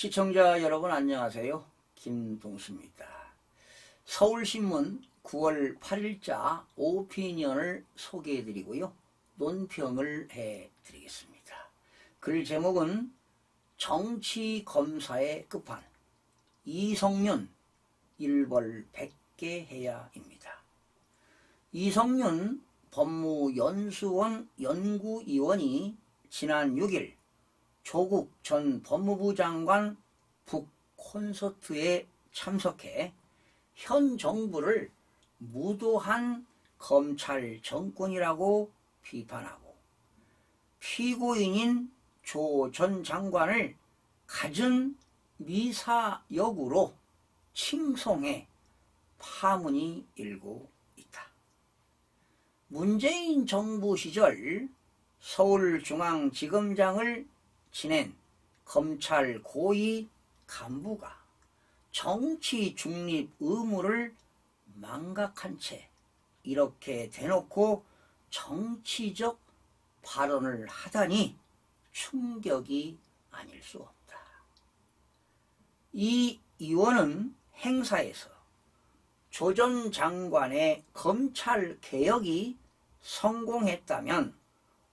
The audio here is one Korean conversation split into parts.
시청자 여러분 안녕하세요. 김동수입니다. 서울신문 9월 8일자 오피니언을 소개해드리고요. 논평을 해드리겠습니다. 글 제목은 정치검사의 끝판 이성윤 일벌 100개 해야입니다. 이성윤 법무연수원 연구위원이 지난 6일 조국 전 법무부 장관 북콘서트에 참석해 현 정부를 무도한 검찰 정권이라고 비판하고 피고인인 조 전 장관을 갖은 미사역으로 칭송해 파문이 일고 있다. 문재인 정부 시절 서울중앙지검장을 지낸 검찰 고위 간부가 정치 중립 의무를 망각한 채 이렇게 대놓고 정치적 발언을 하다니 충격이 아닐 수 없다. 이 의원은 행사에서 조 전 장관의 검찰 개혁이 성공했다면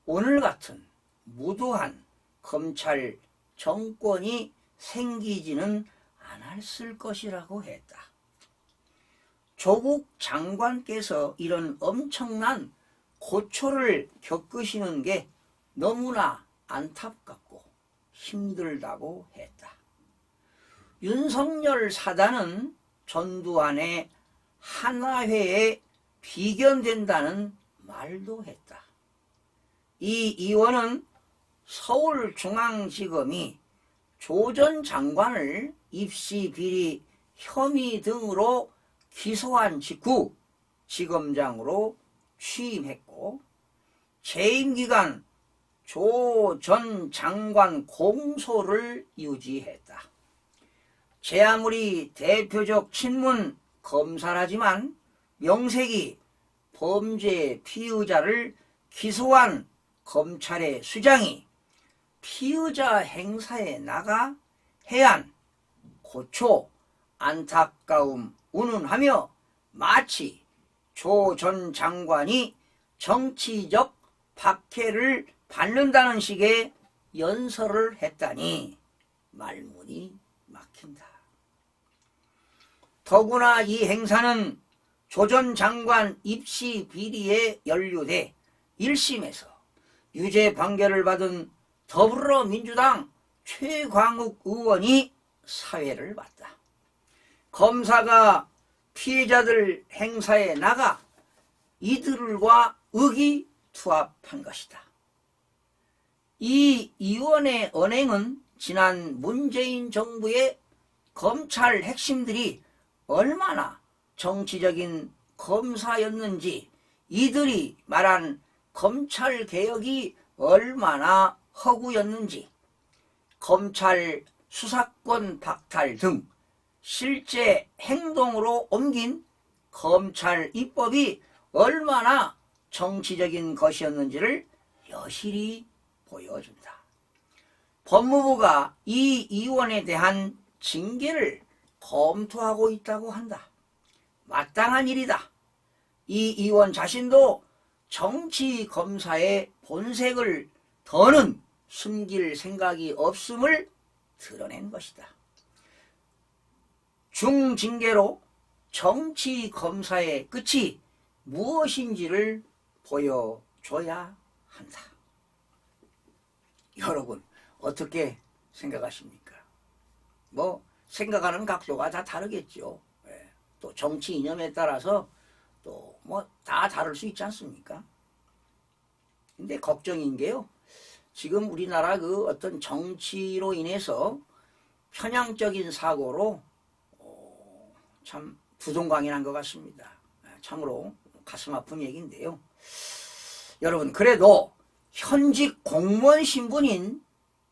오늘 같은 무도한 검찰 정권이 생기지는 않았을 것이라고 했다. 조국 장관께서 이런 엄청난 고초를 겪으시는 게 너무나 안타깝고 힘들다고 했다. 윤석열 사단은 전두환의 한화회에 비견된다는 말도 했다. 이 의원은 서울중앙지검이 조 전 장관을 입시비리 혐의 등으로 기소한 직후 지검장으로 취임했고 재임기간 조 전 장관 공소를 유지했다. 제 아무리 대표적 친문 검사라지만 명색이 범죄 피의자를 기소한 검찰의 수장이 피의자 행사에 나가 해안, 고초, 안타까움 운운하며 마치 조 전 장관이 정치적 박해를 받는다는 식의 연설을 했다니 말문이 막힌다. 더구나 이 행사는 조 전 장관 입시 비리에 연루돼 1심에서 유죄 판결을 받은 더불어민주당 최광욱 의원이 사회를 봤다. 검사가 피해자들 행사에 나가 이들과 의기투합한 것이다. 이 의원의 언행은 지난 문재인 정부의 검찰 핵심들이 얼마나 정치적인 검사였는지, 이들이 말한 검찰 개혁이 얼마나 허구였는지, 검찰 수사권 박탈 등 실제 행동으로 옮긴 검찰 입법이 얼마나 정치적인 것이었는지를 여실히 보여준다. 법무부가 이 의원에 대한 징계를 검토하고 있다고 한다. 마땅한 일이다. 이 의원 자신도 정치 검사의 본색을 더는 숨길 생각이 없음을 드러낸 것이다. 중징계로 정치 검사의 끝이 무엇인지를 보여줘야 한다. 여러분 어떻게 생각하십니까? 뭐 생각하는 각도가 다 다르겠죠. 또 정치 이념에 따라서 또 뭐 다 다를 수 있지 않습니까? 근데 걱정인 게요, 지금 우리나라 그 어떤 정치로 인해서 편향적인 사고로 참 부동강이난 것 같습니다. 참으로 가슴 아픈 얘기인데요. 여러분 그래도 현직 공무원 신분인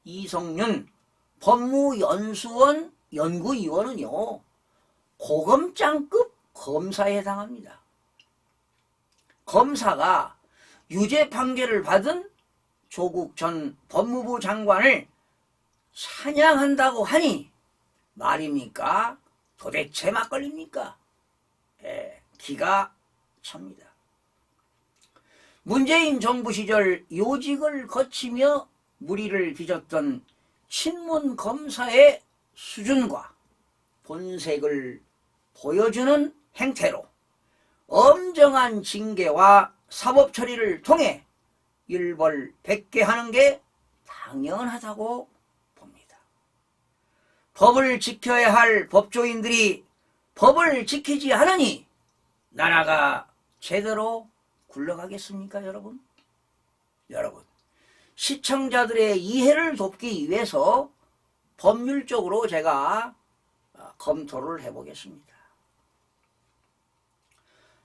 이성윤 법무연수원 연구위원은요 고검장급 검사에 해당합니다. 검사가 유죄 판결을 받은 조국 전 법무부 장관을 찬양한다고 하니 말입니까? 도대체 막걸리입니까? 기가 찹니다. 문재인 정부 시절 요직을 거치며 무리를 빚었던 친문 검사의 수준과 본색을 보여주는 행태로 엄정한 징계와 사법 처리를 통해 일벌백계 하는 게 당연하다고 봅니다. 법을 지켜야 할 법조인들이 법을 지키지 않으니 나라가 제대로 굴러가겠습니까, 여러분? 여러분, 시청자들의 이해를 돕기 위해서 법률적으로 제가 검토를 해보겠습니다.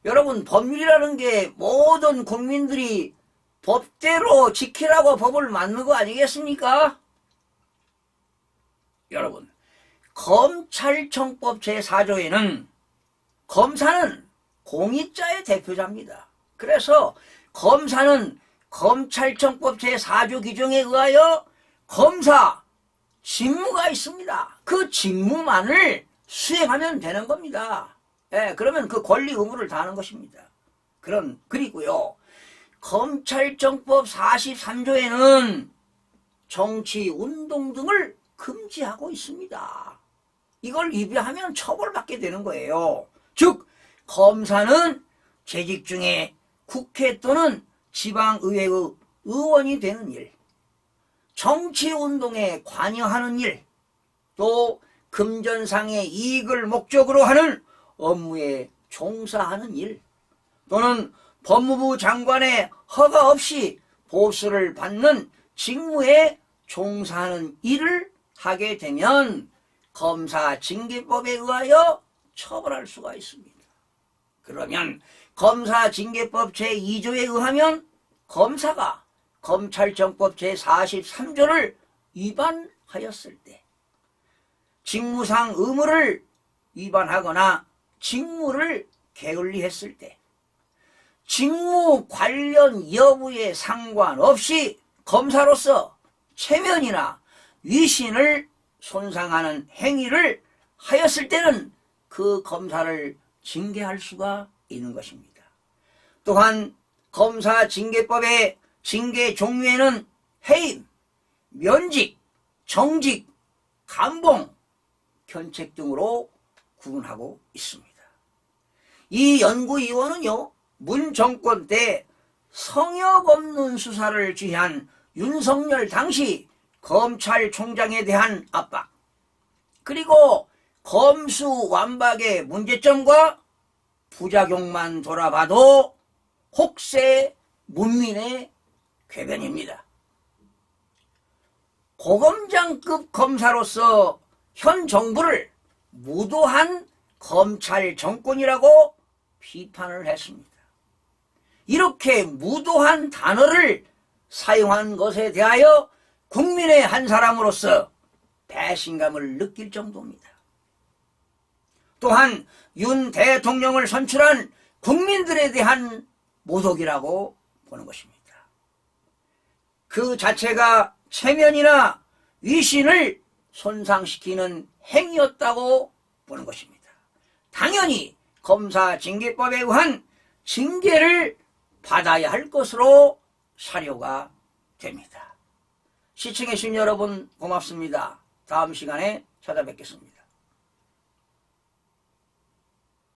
여러분, 법률이라는 게 모든 국민들이 법대로 지키라고 법을 만든 거 아니겠습니까? 여러분, 검찰청법 제4조에는 검사는 공익자의 대표자입니다. 그래서 검사는 검찰청법 제4조 규정에 의하여 검사 직무가 있습니다. 그 직무만을 수행하면 되는 겁니다. 그러면 그 권리 의무를 다하는 것입니다. 그리고요, 검찰청법 43조에는 정치, 운동 등을 금지하고 있습니다. 이걸 위배하면 처벌받게 되는 거예요. 즉, 검사는 재직 중에 국회 또는 지방의회의 의원이 되는 일, 정치운동에 관여하는 일, 또 금전상의 이익을 목적으로 하는 업무에 종사하는 일, 또는 법무부 장관의 허가 없이 보수를 받는 직무에 종사하는 일을 하게 되면 검사징계법에 의하여 처벌할 수가 있습니다. 그러면 검사징계법 제2조에 의하면 검사가 검찰청법 제43조를 위반하였을 때, 직무상 의무를 위반하거나 직무를 게을리했을 때, 직무 관련 여부에 상관없이 검사로서 체면이나 위신을 손상하는 행위를 하였을 때는 그 검사를 징계할 수가 있는 것입니다. 또한 검사징계법의 징계 종류에는 해임, 면직, 정직, 감봉, 견책 등으로 구분하고 있습니다. 이 연구위원은요, 문 정권 때 성역 없는 수사를 지휘한 윤석열 당시 검찰총장에 대한 압박, 그리고 검수완박의 문제점과 부작용만 돌아봐도 혹세 문민의 궤변입니다. 고검장급 검사로서 현 정부를 무도한 검찰 정권이라고 비판을 했습니다. 이렇게 무도한 단어를 사용한 것에 대하여 국민의 한 사람으로서 배신감을 느낄 정도입니다. 또한 윤 대통령을 선출한 국민들에 대한 모독이라고 보는 것입니다. 그 자체가 체면이나 위신을 손상시키는 행위였다고 보는 것입니다. 당연히 검사징계법에 의한 징계를 받아야 할 것으로 사료가 됩니다. 시청해주신 여러분 고맙습니다. 다음 시간에 찾아뵙겠습니다.